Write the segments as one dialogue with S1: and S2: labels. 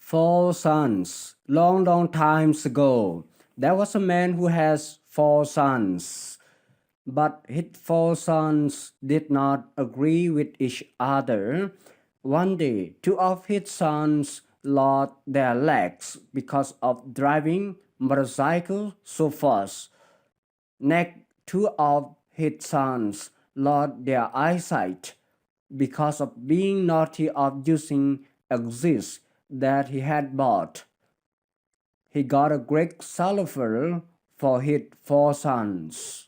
S1: Four sons. Long, long times ago, there was a man who has four sons. But his four sons did not agree with each other. One day, two of his sons lost their legs because of driving motorcycle so fast. Next, two of his sons lost their eyesight because of being naughty of using exits that he had bought. He got a great salary for his four sons.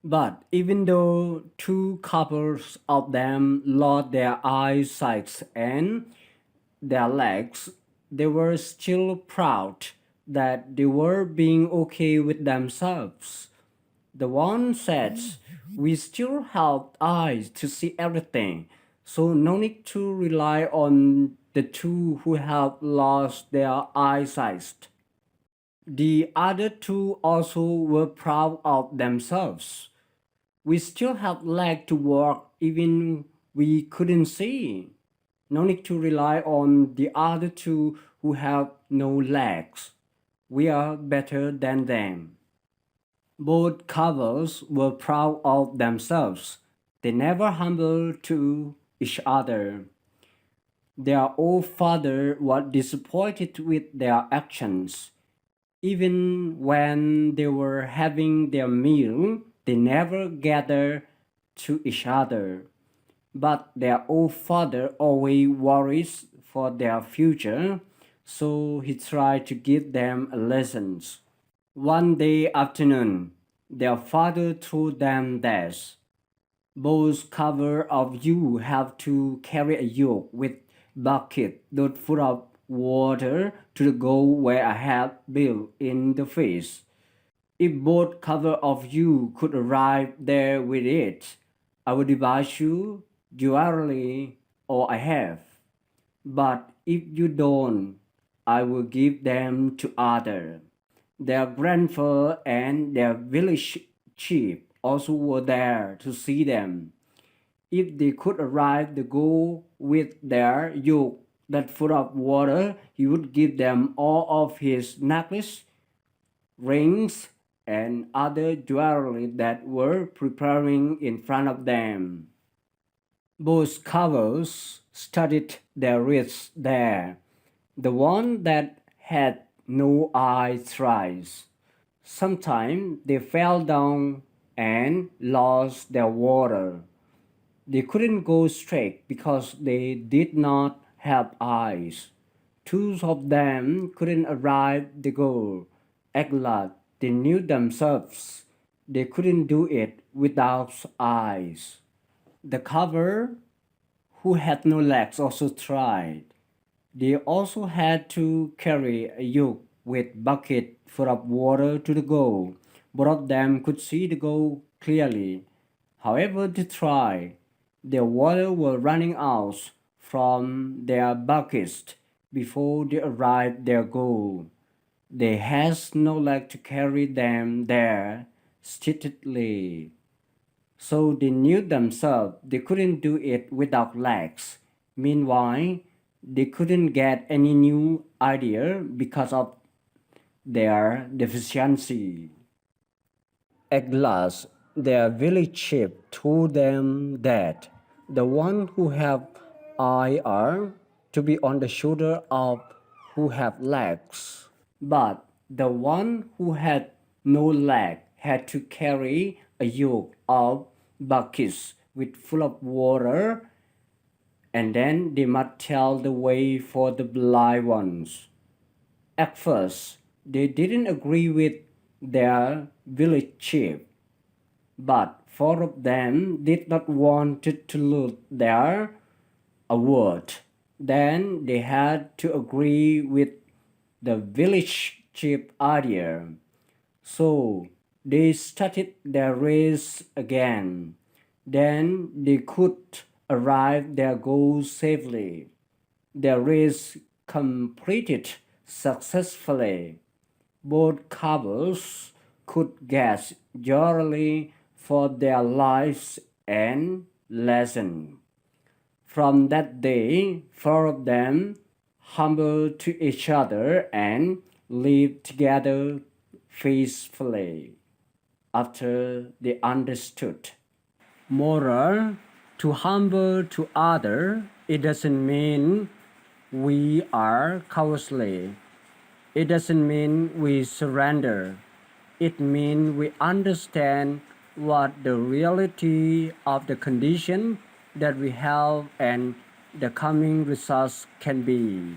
S1: But even though two couples of them lost their eyesight and their legs, they were still proud that they were being okay with themselves. The one said, "We still have eyes to see everything, so no need to rely on the two who have lost their eyesight." The other two also were proud of themselves. "We still have legs to walk even we couldn't see. No need to rely on the other two who have no legs. We are better than them." Both couples were proud of themselves. They never humbled to each other. Their old father was disappointed with their actions. Even when they were having their meal, they never gathered to each other. But their old father always worries for their future, so he tried to give them a lesson. One day afternoon, their father told them this: "Both cover of you have to carry a yoke with bucket load full of water to the goal where I have built in the face. If both cover of you could arrive there with it, I will divide you duly all I have. But if you don't, I will give them to others." Their grandfather and their village chief also were there to see them. If they could arrive the goal with their yoke that full of water, he would give them all of his necklace, rings, and other jewelry that were preparing in front of them. Both couples studied their wrists there. The one that had no eyes tried. Sometimes they fell down and lost their water. They couldn't go straight because they did not have eyes. Two of them couldn't arrive the goal. At last, they knew themselves. They couldn't do it without eyes. The cover, who had no legs, also tried. They also had to carry a yoke with bucket full of water to the goal. Both of them could see the goal clearly. However, they tried. Their water was running out from their buckets before they arrived their goal. They had no leg to carry them there steadily. So they knew themselves they couldn't do it without legs. Meanwhile, they couldn't get any new idea because of their deficiency. At last, their village chief told them that the one who have eye are to be on the shoulder of who have legs, but the one who had no leg had to carry a yoke of buckets with full of water, and then they must tell the way for the blind ones. At first, they didn't agree with their village chief, but four of them did not want to lose their award. Then they had to agree with the village chief idea. So they started their race again. Then they could arrive their goal safely. Their race completed successfully. Both couples could get jewelry for their lives and lesson. From that day, four of them humble to each other, and live together peacefully after they understood. Moral: to humble to other, it doesn't mean we are cowardly. It doesn't mean we surrender. It means we understand what the reality of the condition that we have and the coming results can be.